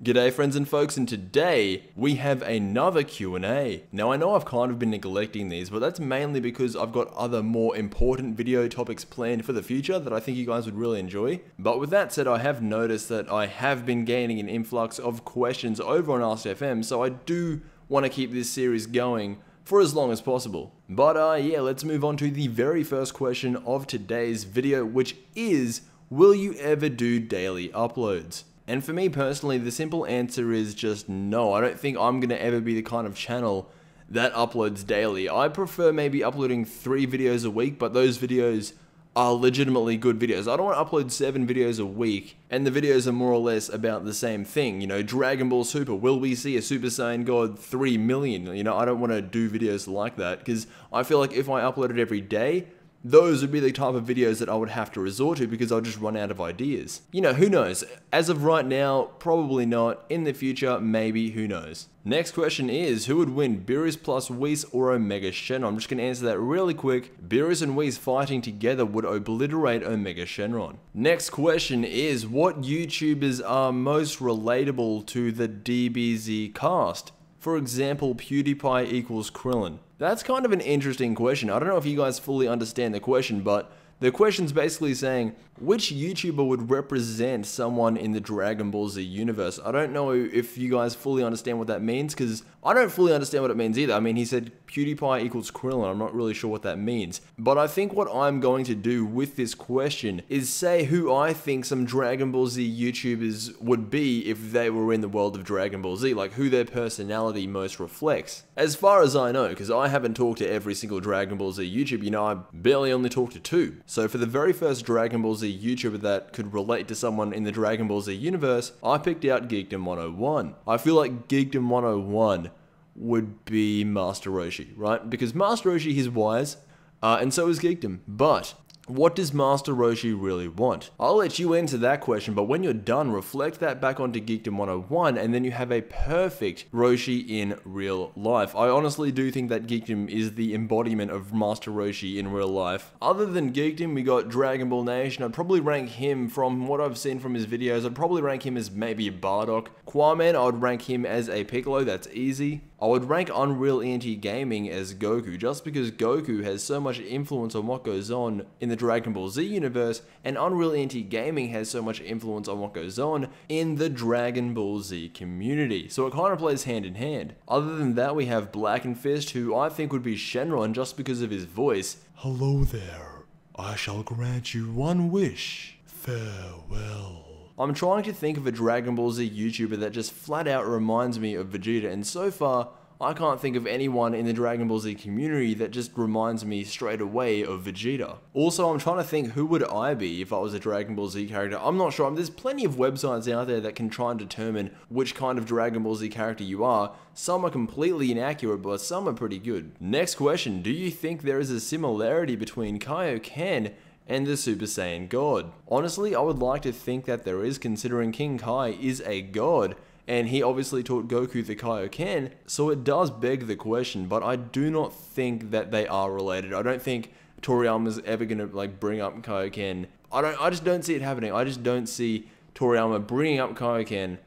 G'day friends and folks, and today we have another Q&A. Now I know I've kind of been neglecting these, but that's mainly because I've got other more important video topics planned for the future that I think you guys would really enjoy. But with that said, I have noticed that I have been gaining an influx of questions over on Ask.fm, so I do want to keep this series going for as long as possible. But yeah, let's move on to the very first question of today's video, which is, will you ever do daily uploads? And for me personally, the simple answer is just no. I don't think I'm going to ever be the kind of channel that uploads daily. I prefer maybe uploading 3 videos a week, but those videos are legitimately good videos. I don't want to upload 7 videos a week, and the videos are more or less about the same thing. You know, Dragon Ball Super, will we see a Super Saiyan God 3 million? You know, I don't want to do videos like that, because I feel like if I uploaded every day, those would be the type of videos that I would have to resort to because I'll just run out of ideas. You know, who knows? As of right now, probably not. In the future, maybe, who knows? Next question is, who would win, Beerus plus Whis or Omega Shenron? I'm just going to answer that really quick. Beerus and Whis fighting together would obliterate Omega Shenron. Next question is, what YouTubers are most relatable to the DBZ cast? For example, PewDiePie equals Krillin. That's kind of an interesting question. I don't know if you guys fully understand the question, but the question's basically saying, which YouTuber would represent someone in the Dragon Ball Z universe? I don't know if you guys fully understand what that means, because I don't fully understand what it means either. I mean, he said PewDiePie equals Krillin. I'm not really sure what that means. But I think what I'm going to do with this question is say who I think some Dragon Ball Z YouTubers would be if they were in the world of Dragon Ball Z, like who their personality most reflects. As far as I know, because I haven't talked to every single Dragon Ball Z YouTuber, you know, I barely only talked to 2. So for the very first Dragon Ball Z YouTuber that could relate to someone in the Dragon Ball Z universe, I picked out Geekdom 101. I feel like Geekdom 101 would be Master Roshi, right? Because Master Roshi, he's wise, and so is Geekdom. But what does Master Roshi really want? I'll let you answer that question, but when you're done, reflect that back onto Geekdom 101, and then you have a perfect Roshi in real life. I honestly do think that Geekdom is the embodiment of Master Roshi in real life. Other than Geekdom, we got Dragon Ball Nation. I'd probably rank him, from what I've seen from his videos, I'd probably rank him as maybe a Bardock. Aquaman, I would rank him as a Piccolo, that's easy. I would rank Unreal Anti-Gaming as Goku, just because Goku has so much influence on what goes on in the Dragon Ball Z universe, and Unreal Anti-Gaming has so much influence on what goes on in the Dragon Ball Z community. So it kind of plays hand in hand. Other than that, we have Black and Fist, who I think would be Shenron just because of his voice. Hello there, I shall grant you one wish. Farewell. I'm trying to think of a Dragon Ball Z YouTuber that just flat out reminds me of Vegeta, and so far, I can't think of anyone in the Dragon Ball Z community that just reminds me straight away of Vegeta. Also, I'm trying to think, who would I be if I was a Dragon Ball Z character? I'm not sure. There's plenty of websites out there that can try and determine which kind of Dragon Ball Z character you are. Some are completely inaccurate, but some are pretty good. Next question, do you think there is a similarity between Kaio-Ken and the Super Saiyan God? Honestly, I would like to think that there is, considering King Kai is a god, and he obviously taught Goku the Kaio-Ken, so it does beg the question, but I do not think that they are related. I don't think Toriyama's ever gonna like bring up Kaio-Ken. I just don't see it happening. I just don't see Toriyama bringing up Kaio-Ken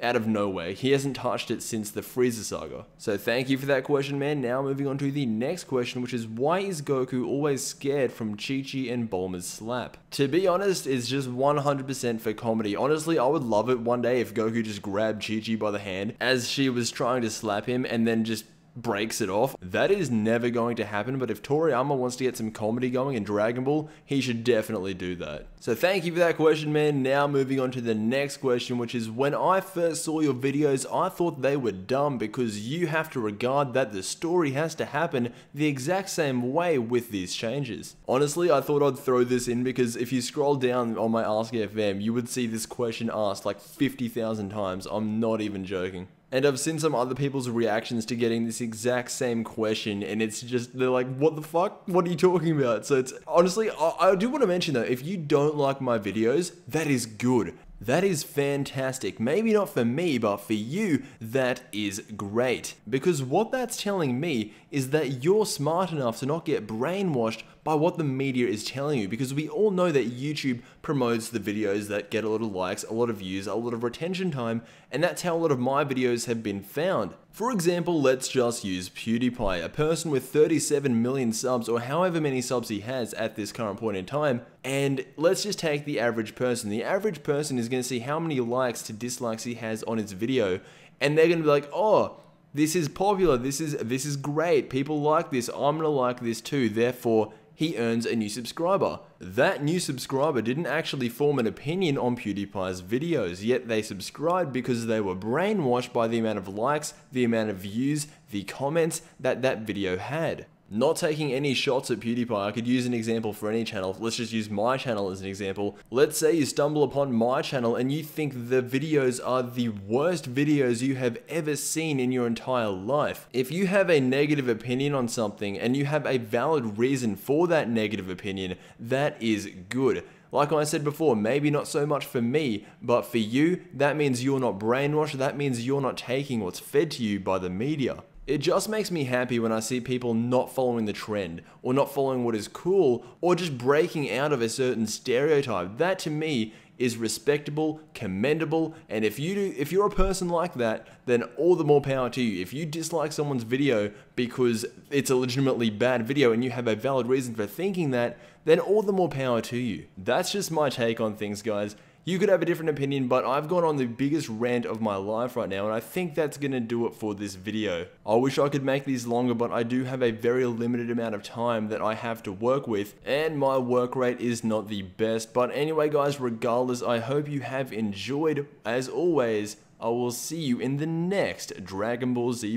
out of nowhere. He hasn't touched it since the Frieza saga. So thank you for that question, man. Now moving on to the next question, which is, why is Goku always scared from Chi-Chi and Bulma's slap? To be honest, it's just 100% for comedy. Honestly, I would love it one day if Goku just grabbed Chi-Chi by the hand as she was trying to slap him and then just breaks it off. That is never going to happen, but if Toriyama wants to get some comedy going in Dragon Ball, he should definitely do that. So thank you for that question, man. Now moving on to the next question, which is, when I first saw your videos, I thought they were dumb because you have to regard that the story has to happen the exact same way with these changes. Honestly, I thought I'd throw this in because if you scroll down on my Ask FM, you would see this question asked like 50,000 times. I'm not even joking. And I've seen some other people's reactions to getting this exact same question, and it's just, they're like, what the fuck? What are you talking about? So it's, honestly, I do want to mention though, if you don't like my videos, that is good. That is fantastic. Maybe not for me, but for you, that is great. Because what that's telling me is that you're smart enough to not get brainwashed by what the media is telling you, because we all know that YouTube promotes the videos that get a lot of likes, a lot of views, a lot of retention time, and that's how a lot of my videos have been found. For example, let's just use PewDiePie, a person with 37 million subs, or however many subs he has at this current point in time, and let's just take the average person. The average person is going to see how many likes to dislikes he has on his video, and they're going to be like, oh, this is popular, this is great, people like this, I'm going to like this too, therefore he earns a new subscriber. That new subscriber didn't actually form an opinion on PewDiePie's videos, yet they subscribed because they were brainwashed by the amount of likes, the amount of views, the comments that that video had. Not taking any shots at PewDiePie, I could use an example for any channel. Let's just use my channel as an example. Let's say you stumble upon my channel and you think the videos are the worst videos you have ever seen in your entire life. If you have a negative opinion on something and you have a valid reason for that negative opinion, that is good. Like I said before, maybe not so much for me, but for you, that means you're not brainwashed, that means you're not taking what's fed to you by the media. It just makes me happy when I see people not following the trend, or not following what is cool, or just breaking out of a certain stereotype. That to me is respectable, commendable, and if you're a person like that, then all the more power to you. If you dislike someone's video because it's a legitimately bad video and you have a valid reason for thinking that, then all the more power to you. That's just my take on things, guys. You could have a different opinion, but I've gone on the biggest rant of my life right now, and I think that's gonna do it for this video. I wish I could make these longer, but I do have a very limited amount of time that I have to work with, and my work rate is not the best. But anyway, guys, regardless, I hope you have enjoyed. As always, I will see you in the next Dragon Ball Z